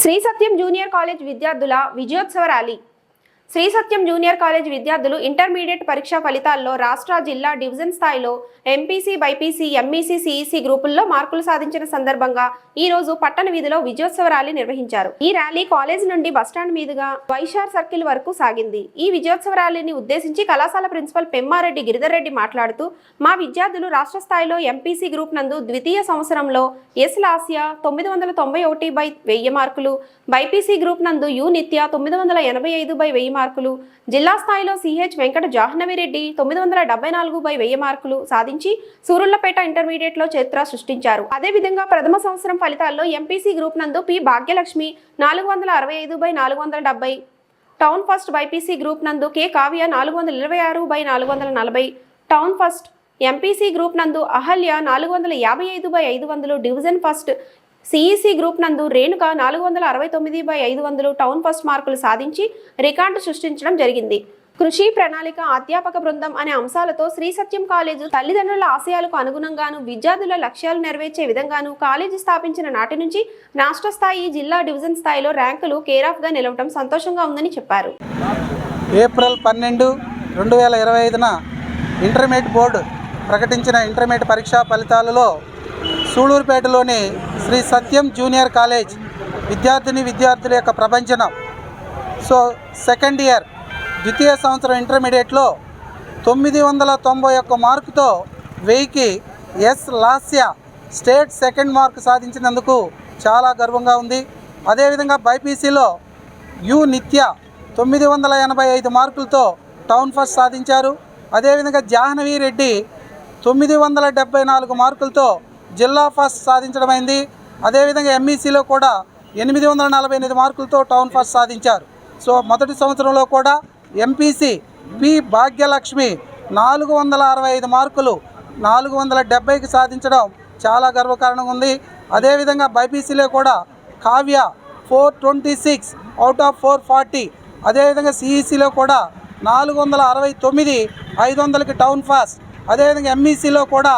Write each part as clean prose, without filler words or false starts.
Shri Satyam junior college విద్యార్థుల విజయోత్సవ rally. Shri Satyam junior college విద్యార్థులు ఇంటర్మీడియట్ పరీక్షా ఫలితాల్లో రాష్ట్ర, జిల్లా, డివిజన్ స్థాయిలో ఎంపీసీ, బైపీసీ, ఎంఈసీ, సిఈసీ గ్రూపుల్లో మార్కులు సాధించిన సందర్భంగా ఈ రోజు పట్టణ వీధిలో విజయోత్సవ ర్యాలీ నిర్వహించారు. ఈ ర్యాలీ కాలేజ్ నుండి బస్టాండ్ మీదుగా వైశార్ సర్కిల్ వరకు సాగింది. ఈ విజయోత్సవ ర్యాలీని ఉద్దేశించి కళాశాల ప్రిన్సిపల్ పెమ్మారెడ్డి గిరిధర్ రెడ్డి మాట్లాడుతూ, మా విద్యార్థులు రాష్ట్ర స్థాయిలో ఎంపీసీ గ్రూప్ నందు ద్వితీయ సంవత్సరంలో ఎస్ లాస్యా 991/1000 మార్కులు, బైపీసీ గ్రూప్ నందు యు నిత్య 985/1000 మార్కులు, జిల్లా స్థాయిలో సిహెచ్ వెంకట జాహ్నవిరెడ్డి 974/1000 మార్కులు సాధించి సూరుళ్లపేట ఇంటర్మీడియట్ లో చరిత్ర సృష్టించారు. అదేవిధంగా ప్రథమ సంవత్సరం ఫలితాల్లో ఎంపీసీ గ్రూప్ నందు P Bhagyalakshmi 465/470, town first BiPC group నందు K Kavya 426/440, town first MPC group నందు Ahalya 455/500, division first CEC group నందు రేణుక 469/500 టౌన్ ఫస్ట్ మార్కులు సాధించి రికార్డు సృష్టించడం జరిగింది. కృషి, ప్రణాళిక, అధ్యాపక బృందం అనే అంశాలతో శ్రీ సత్యం కాలేజు తల్లిదండ్రుల ఆశయాలకు అనుగుణంగాను, విద్యార్థుల లక్ష్యాలు నెరవేర్చే విధంగాను కాలేజీ స్థాపించిన నాటి నుంచి రాష్ట్ర స్థాయి, జిల్లా, డివిజన్ స్థాయిలో ర్యాంకులు కేరాఫ్గా నిలవడం సంతోషంగా ఉందని చెప్పారు. ఏప్రిల్ 12, 2025న ఇంటర్మీడియట్ బోర్డు ప్రకటించిన ఇంటర్మీడియట్ పరీక్షా ఫలితాలలో సూళూరుపేటలోని శ్రీ సత్యం జూనియర్ కాలేజ్ విద్యార్థుల యొక్క ప్రపంచనం. సెకండ్ ఇయర్ ద్వితీయ సంవత్సరం ఇంటర్మీడియట్లో 991 మార్కుతో 1000కి S Lasya state second mark సాధించినందుకు చాలా గర్వంగా ఉంది. అదేవిధంగా బైపీసీలో యు నిత్య 985 మార్కులతో టౌన్ ఫస్ట్ సాధించారు. అదేవిధంగా జాహ్నవి రెడ్డి 974 మార్కులతో జిల్లా ఫస్ట్ సాధించడమైంది. అదేవిధంగా ఎంఈసీలో కూడా 848 మార్కులతో టౌన్ ఫస్ట్ సాధించారు. మొదటి సంవత్సరంలో కూడా ఎంపీసీ పి భాగ్యలక్ష్మి 465 మార్కులు 470కి సాధించడం చాలా గర్వకారణంగా ఉంది. అదేవిధంగా బైపీసీలో కూడా కావ్య 426 అవుట్ ఆఫ్ 440. అదేవిధంగా సిఈసీలో కూడా 469/500కి టౌన్ ఫస్ట్. అదేవిధంగా ఎంఈసీలో కూడా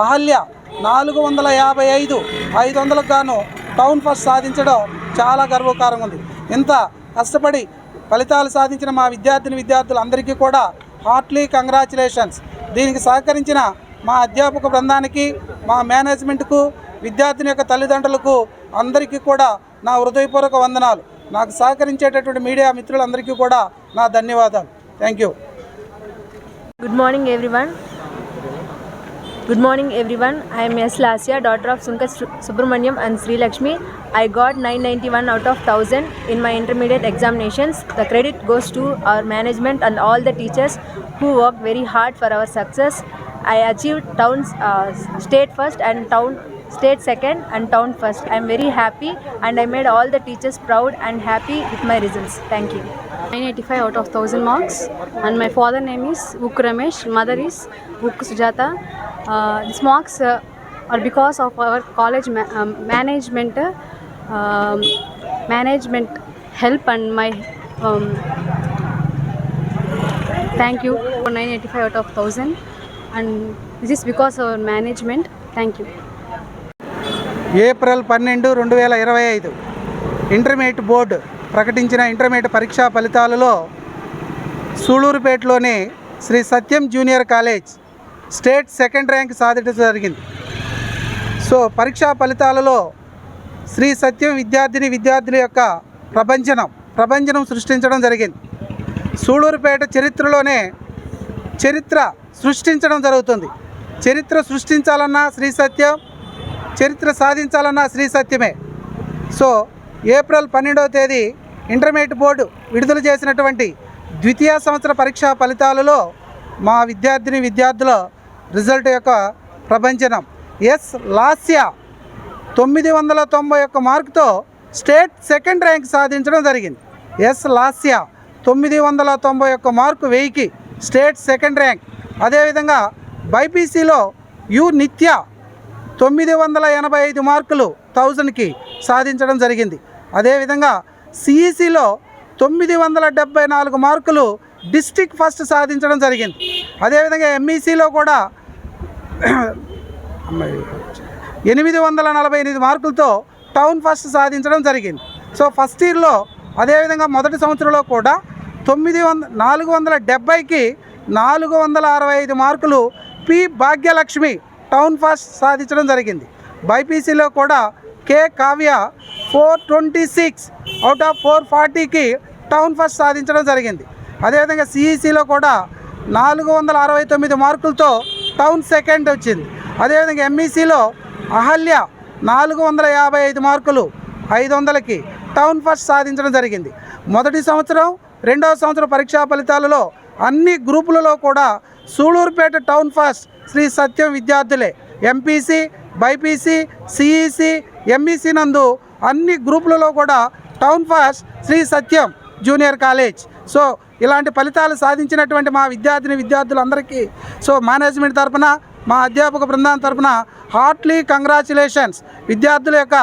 అహల్య 455/500కు గాను టౌన్ ఫస్ట్ సాధించడం చాలా గర్వకారంగా ఉంది. ఇంత కష్టపడి ఫలితాలు సాధించిన మా విద్యార్థులందరికీ కూడా హార్ట్లీ కంగ్రాచులేషన్స్. దీనికి సహకరించిన మా అధ్యాపక బృందానికి, మా మేనేజ్మెంట్కు, విద్యార్థిని యొక్క తల్లిదండ్రులకు అందరికీ కూడా నా హృదయపూర్వక వందనాలు. నాకు సహకరించేటటువంటి మీడియా మిత్రులందరికీ కూడా నా ధన్యవాదాలు. Thank you. Good morning everyone. I am S. Lasya, daughter of Sunkat Subramaniam and Sri Lakshmi. I got 991 out of 1000 in my intermediate examinations. The credit goes to our management and all the teachers who worked very hard for our success. I achieved state first and state second and town first. I am very happy and I made all the teachers proud and happy with my results. Thank you. 985 out of 1000 marks, and my father name is Vuk Ramesh, mother is Vuk Sujata. These marks are because of our college management help and my thank you for 985 out of 1000, and this is because of our management. Thank you. April 12, 2025 intermediate board ప్రకటించిన intermediate పరీక్షా ఫలితాలలో సూళూరుపేటలోని Sri Satyam junior college state second rank సాధించడం జరిగింది. పరీక్షా ఫలితాలలో శ్రీ సత్యం విద్యార్థుల యొక్క ప్రపంచనం సృష్టించడం జరిగింది. సూళూరుపేట చరిత్రలోనే చరిత్ర సృష్టించడం జరుగుతుంది. చరిత్ర సృష్టించాలన్నా శ్రీ సత్యం, చరిత్ర సాధించాలన్నా శ్రీ సత్యమే. ఏప్రిల్ 12వ తేదీ ఇంటర్మీడియట్ బోర్డు విడుదల చేసినటువంటి ద్వితీయ సంవత్సర పరీక్షా ఫలితాలలో మా విద్యార్థుల రిజల్ట్ యొక్క ప్రపంచనం ఎస్ లాస్యా 991 మార్కుతో స్టేట్ సెకండ్ ర్యాంక్ సాధించడం జరిగింది. ఎస్ లాస్యా 991 మార్కు 1000కి స్టేట్ సెకండ్ ర్యాంక్. అదేవిధంగా బైపీసీలో యు నిత్య 985 మార్కులు 1000కి సాధించడం జరిగింది. అదేవిధంగా సిఈసీలో 974 మార్కులు డిస్ట్రిక్ట్ ఫస్ట్ సాధించడం జరిగింది. అదేవిధంగా ఎంఈసీలో కూడా 848 మార్కులతో టౌన్ ఫస్ట్ సాధించడం జరిగింది. సో ఫస్ట్ ఇయర్లో అదేవిధంగా మొదటి సంవత్సరంలో కూడా 470కి 465 మార్కులు పి భాగ్యలక్ష్మి టౌన్ ఫస్ట్ సాధించడం జరిగింది. బైపీసీలో కూడా కే కావ్య 426 అవుట్ ఆఫ్ 440కి టౌన్ ఫస్ట్ సాధించడం జరిగింది. అదేవిధంగా సిఈసిలో కూడా 469 మార్కులతో టౌన్ సెకండ్ వచ్చింది. అదేవిధంగా ఎంఈసిలో అహల్య 455 మార్కులు 500కి టౌన్ ఫస్ట్ సాధించడం జరిగింది. మొదటి సంవత్సరం రెండవ సంవత్సరం పరీక్షా ఫలితాలలో అన్ని గ్రూపులలో కూడా సూళూరుపేట టౌన్ ఫస్ట్ శ్రీ సత్యం విద్యార్థులే. ఎంపీసీ, బైపీసీ, సిఈసి, ఎంఈసి నందు అన్ని గ్రూపులలో కూడా town first Shri Satyam junior college. So ఇలాంటి ఫలితాలు సాధించినటువంటి మా విద్యార్థులందరికీ మేనేజ్మెంట్ తరఫున, మా అధ్యాపక బృందం తరఫున హార్ట్లీ కంగ్రాచులేషన్స్. విద్యార్థుల యొక్క